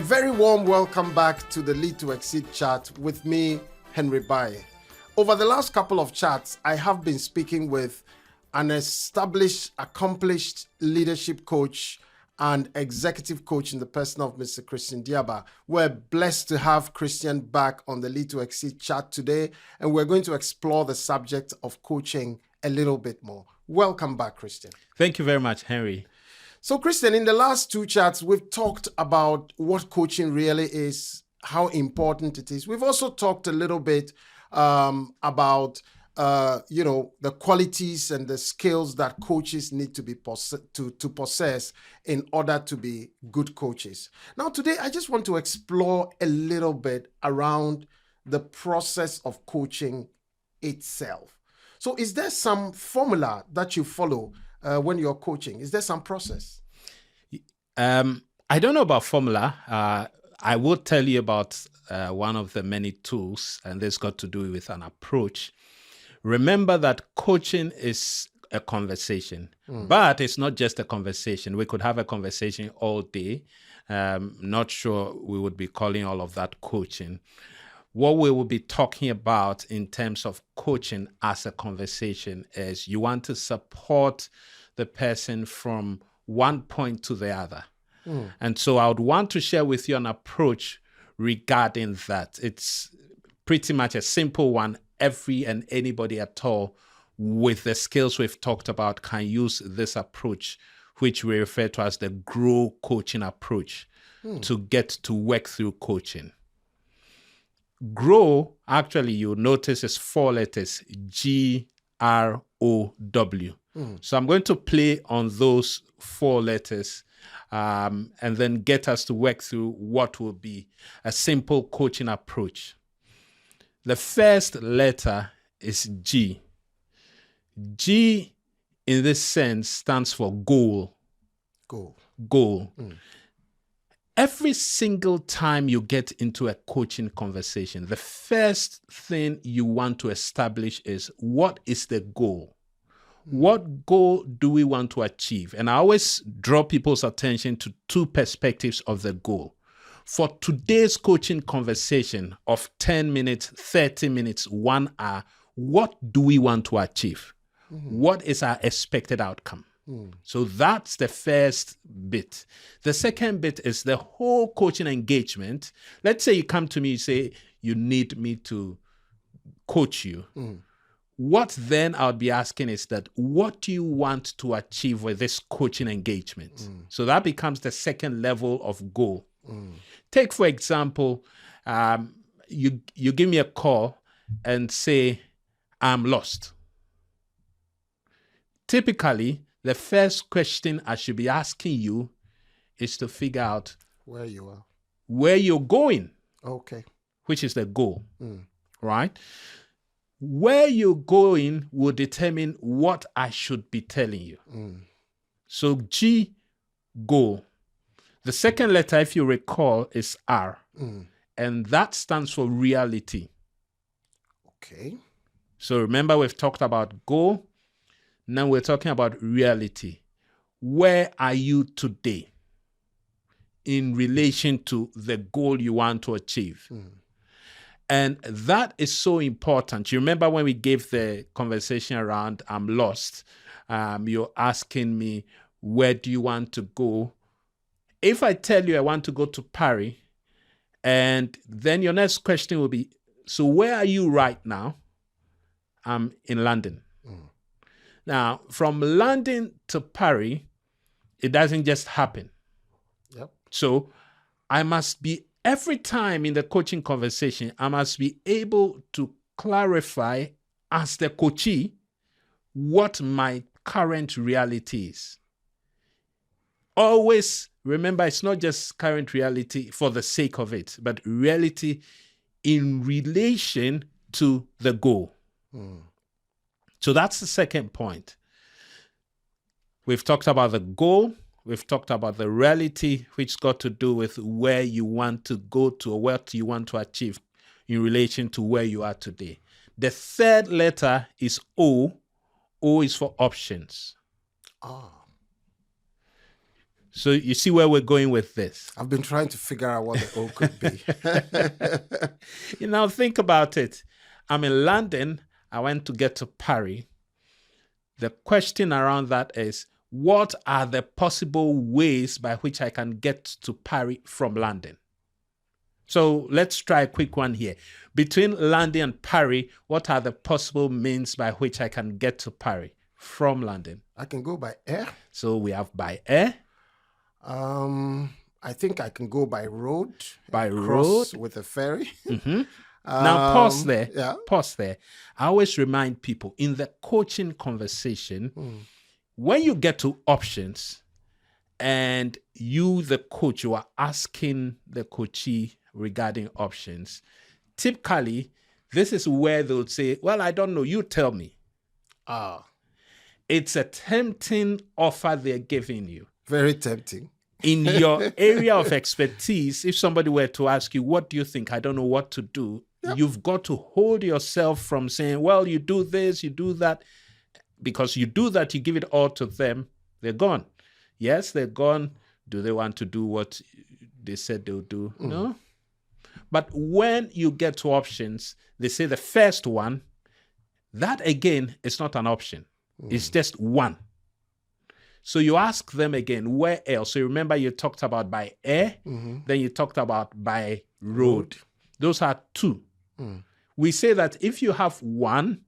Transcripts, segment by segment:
A very warm welcome back to the Lead2Xceed chat with me, Henry Baye. Over the last couple of chats, I have been speaking with an established, accomplished leadership coach and executive coach in the person of Mr. Christian Diaba. We're blessed to have Christian back on the Lead2Xceed chat today, and we're going to explore the subject of coaching a little bit more. Welcome back, Christian. Thank you very much, Henry. So, Christian, in the last two chats, we've talked about what coaching really is, how important it is. We've also talked a little bit about the qualities and the skills that coaches need to be to possess in order to be good coaches. Now, today, I just want to explore a little bit around the process of coaching itself. So, is there some formula that you follow when you're coaching? Is there some process? I don't know about formula. I will tell you about one of the many tools, and this got to do with an approach. Remember that coaching is a conversation, but it's not just a conversation. We could have a conversation all day. Not sure we would be calling all of that coaching. What we will be talking about in terms of coaching as a conversation is you want to support the person from one point to the other. And so I would want to share with you an approach regarding that. It's pretty much a simple one. Every and anybody at all with the skills we've talked about can use this approach, which we refer to as the grow coaching approach, to get to work through coaching. Grow, actually, you'll notice is 4 letters, G-R-O-W. So I'm going to play on those 4 letters and then get us to work through what will be a simple coaching approach. The first letter is G. G, in this sense, stands for goal. Goal. Every single time you get into a coaching conversation, the first thing you want to establish is, what is the goal? What goal do we want to achieve? And I always draw people's attention to 2 perspectives of the goal. For today's coaching conversation of 10 minutes, 30 minutes, 1 hour, what do we want to achieve? What is our expected outcome? So that's the first bit. The second bit is the whole coaching engagement. Let's say you come to me, you say, you need me to coach you. What then I would be asking is that, what do you want to achieve with this coaching engagement? So that becomes the second level of goal. Take, for example, you give me a call and say, I'm lost. Typically, the first question I should be asking you is to figure out where you are, where you're going. Okay. Which is the goal, right? Where you're going will determine what I should be telling you. So G, goal. The second letter, if you recall, is R. And that stands for reality. Okay. So remember, we've talked about goal. Now we're talking about reality. Where are you today in relation to the goal you want to achieve? And that is so important. You remember when we gave the conversation around I'm lost, you're asking me, where do you want to go? If I tell you I want to go to Paris, and then your next question will be, so where are you right now? I'm in London. Now, from London to Paris, it doesn't just happen. So I must be, every time in the coaching conversation, I must be able to clarify as the coachee what my current reality is. Always remember, it's not just current reality for the sake of it, but reality in relation to the goal. So that's the second point. We've talked about the goal. We've talked about the reality, which got to do with where you want to go to or what you want to achieve in relation to where you are today. The third letter is O. O is for options. So you see where we're going with this. I've been trying to figure out what the O could be. You know, think about it. I'm in London. I went to get to Paris. The question around that is, what are the possible ways by which I can get to Paris from London? So let's try a quick one here. Between London and Paris, what are the possible means by which I can get to Paris from London? I can go by air. So we have by air. I think I can go by road. By cross road. with a ferry. Mm-hmm. Now pause there. Yeah. Pause there. I always remind people in the coaching conversation, when you get to options and you, the coach, you are asking the coachee regarding options, typically this is where they would say, well, I don't know, you tell me. It's a tempting offer they're giving you. Very tempting. In your area of expertise, if somebody were to ask you, what do you think? I don't know what to do. Yep. You've got to hold yourself from saying, well, you do this, you do that. Because you do that, you give it all to them, they're gone. Yes, they're gone. Do they want to do what they said they'll do? No. But when you get to options, they say the first one, that again is not an option. It's just one. So you ask them again, where else? So you remember you talked about by air, then you talked about by road. Those are two. We say that if you have one,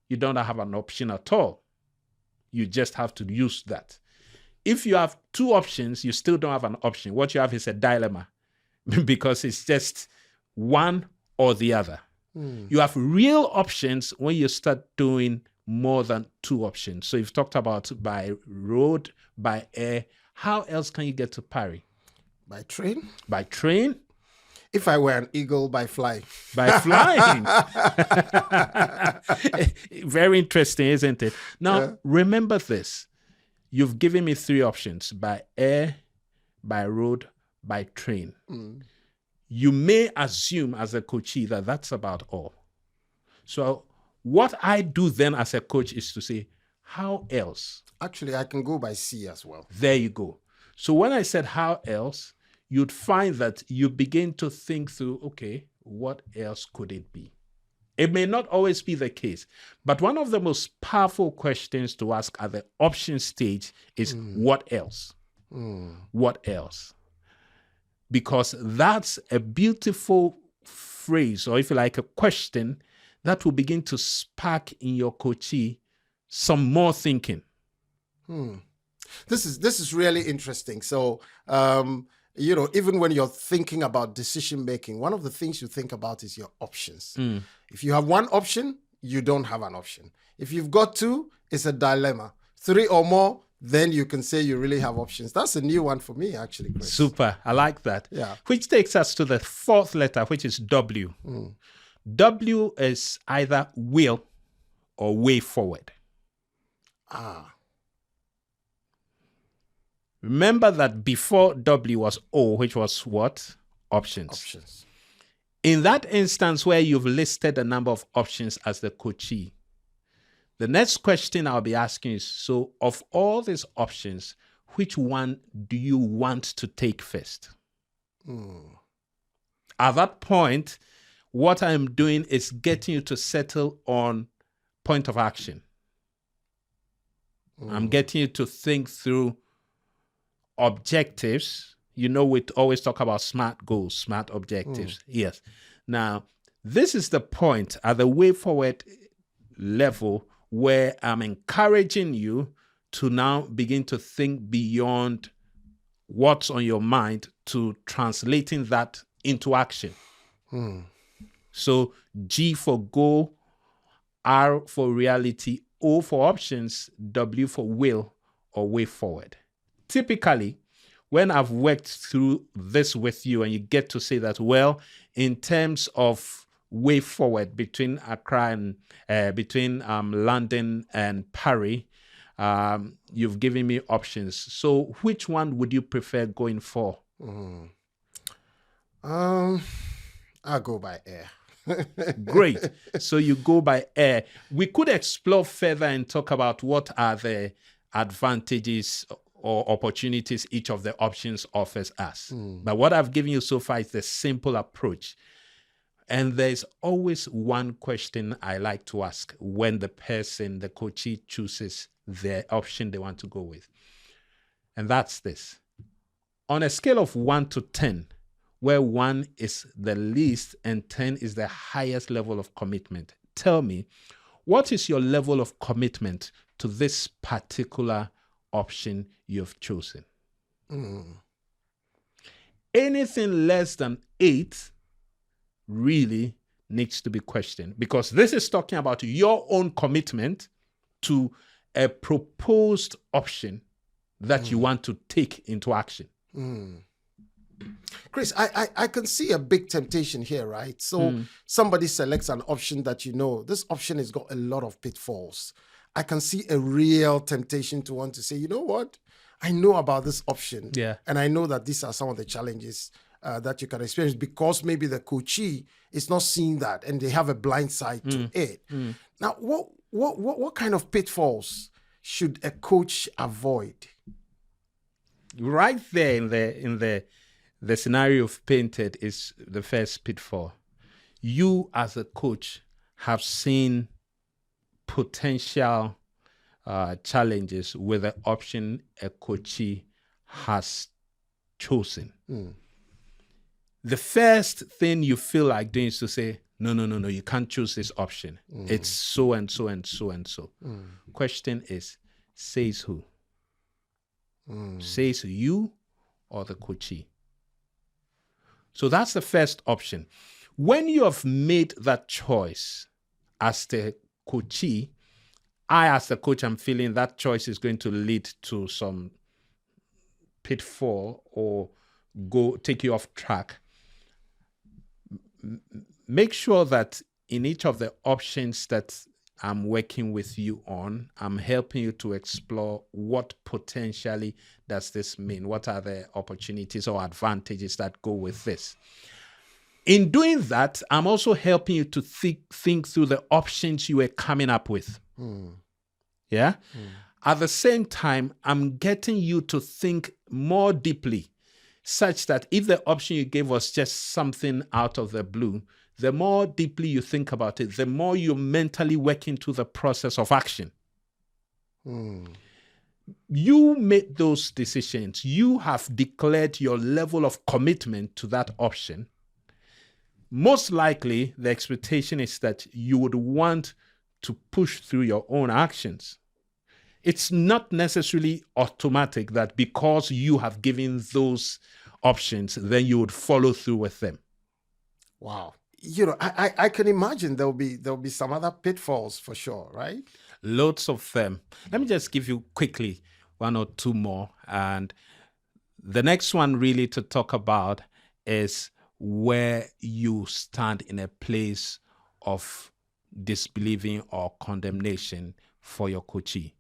you don't have an option at all. You just have to use that. If you have two options, you still don't have an option. What you have is a dilemma because it's just one or the other. You have real options when you start doing more than two options. So you've talked about by road, by air. How else can you get to Paris? By train. By train. If I were an eagle, by flying. By flying. Very interesting, isn't it? Now, remember this. You've given me three options: by air, by road, by train. You may assume as a coachee that that's about all. So what I do then as a coach is to say, how else? Actually, I can go by sea as well. There you go. So when I said how else, you'd find that you begin to think through, okay, what else could it be? It may not always be the case, but one of the most powerful questions to ask at the option stage is what else? What else? Because that's a beautiful phrase, or if you like, a question that will begin to spark in your coachee some more thinking. This is really interesting. So, even when you're thinking about decision making, one of the things you think about is your options. If you have one option, you don't have an option. If you've got two, it's a dilemma. Three or more, then you can say you really have options. That's a new one for me, actually, Chris. Super. I like that. Yeah. Which takes us to the fourth letter, which is W. W is either will or way forward. Remember that before W was O, which was what? Options. In that instance where you've listed a number of options as the coachee, the next question I'll be asking is, so of all these options, which one do you want to take first? At that point, what I'm doing is getting you to settle on point of action. I'm getting you to think through objectives. You know, we always talk about SMART goals, SMART objectives. Yes. Now, this is the point at the way forward level where I'm encouraging you to now begin to think beyond what's on your mind to translating that into action. So G for goal, R for reality, O for options, W for will or way forward. Typically, when I've worked through this with you and you get to say that, well, in terms of way forward between Accra and between London and Paris, you've given me options. So which one would you prefer going for? I'll go by air. Great. So you go by air. We could explore further and talk about what are the advantages or opportunities each of the options offers us. But what I've given you so far is the simple approach. And there's always one question I like to ask when the person, the coachee, chooses the option they want to go with. And that's this. On a scale of 1 to 10, where 1 is the least and 10 is the highest level of commitment, tell me, what is your level of commitment to this particular option you've chosen? Anything less than 8 really needs to be questioned, because this is talking about your own commitment to a proposed option that you want to take into action. Chris, I can see a big temptation here, right? So somebody selects an option that this option has got a lot of pitfalls. I can see a real temptation to want to say, you know what? I know about this option. Yeah. And I know that these are some of the challenges that you can experience, because maybe the coachee is not seeing that and they have a blind side to it. Now, what kind of pitfalls should a coach avoid? Right there in the scenario you've painted is the first pitfall. You as a coach have seen potential challenges with the option a coachee has chosen. The first thing you feel like doing is to say, no, you can't choose this option. It's so and so and so and so. Question is, says who? Says you or the coachee? So that's the first option. When you have made that choice as the coachee, I as the coach, I'm feeling that choice is going to lead to some pitfall or take you off track. Make sure that in each of the options that I'm working with you on, I'm helping you to explore what potentially does this mean? What are the opportunities or advantages that go with this? In doing that, I'm also helping you to think through the options you were coming up with. Yeah? At the same time, I'm getting you to think more deeply, such that if the option you gave was just something out of the blue, the more deeply you think about it, the more you mentally work into the process of action. You made those decisions. You have declared your level of commitment to that option. Most likely, the expectation is that you would want to push through your own actions. It's not necessarily automatic that because you have given those options, then you would follow through with them. Wow. I can imagine there'll be some other pitfalls for sure, right? Loads of them. Let me just give you quickly 1 or 2 more. And the next one really to talk about is where you stand in a place of disbelieving or condemnation for your coachee.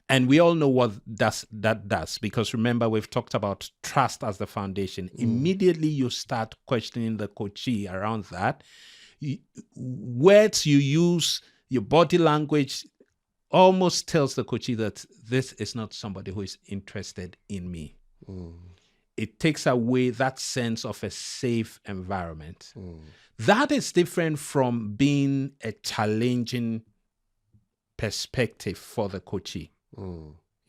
And we all know what that does, because remember, we've talked about trust as the foundation. Immediately you start questioning the coachee around that. Words you use, your body language almost tells the coachee that this is not somebody who is interested in me. It takes away that sense of a safe environment. That is different from being a challenging perspective for the coachee.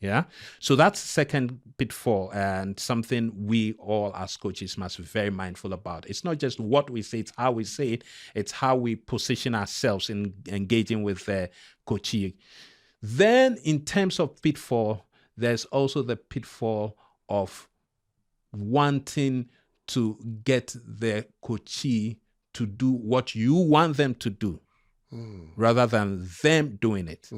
Yeah. So that's the second pitfall, and something we all as coaches must be very mindful about. It's not just what we say, it's how we say it. It's how we position ourselves in engaging with the coachee. Then in terms of pitfall, there's also the pitfall of wanting to get the coachee to do what you want them to do rather than them doing it.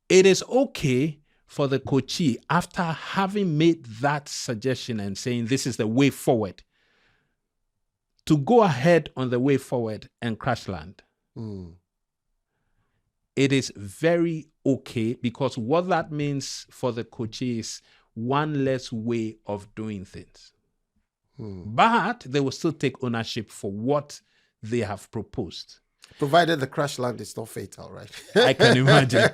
It is okay for the coachee, after having made that suggestion and saying this is the way forward, to go ahead on the way forward and crash land. It is very okay, because what that means for the coachee is one less way of doing things. But they will still take ownership for what they have proposed. Provided the crash land is not fatal, right? I can imagine.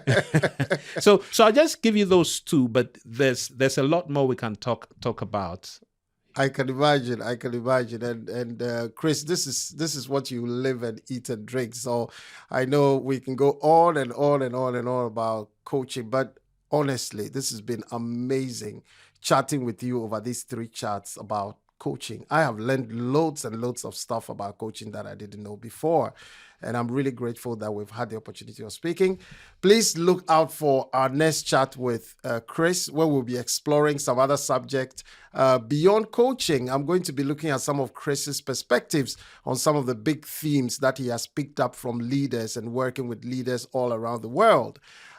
So I'll just give you those two, but there's a lot more we can talk about. I can imagine. And Chris, this is what you live and eat and drink. So I know we can go on and on and on and on about coaching, but honestly, this has been amazing chatting with you over these 3 chats about coaching. I have learned loads and loads of stuff about coaching that I didn't know before. And I'm really grateful that we've had the opportunity of speaking. Please look out for our next chat with Chris, where we'll be exploring some other subject beyond coaching. I'm going to be looking at some of Chris's perspectives on some of the big themes that he has picked up from leaders and working with leaders all around the world.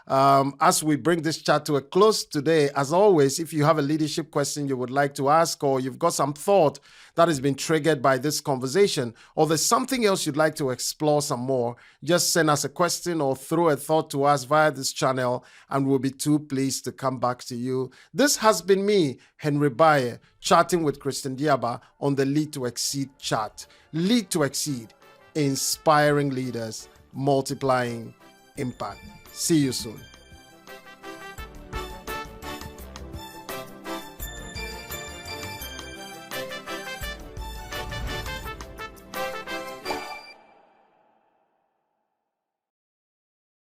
As we bring this chat to a close today, as always, if you have a leadership question you would like to ask, or you've got some thought that has been triggered by this conversation, or there's something else you'd like to explore some more, just send us a question or throw a thought to us via this channel, and we'll be too pleased to come back to you. This has been me, Henry Baye, chatting with Christian Diaba on the Lead2Xceed chat. Lead2Xceed, inspiring leaders, multiplying impact. See you soon.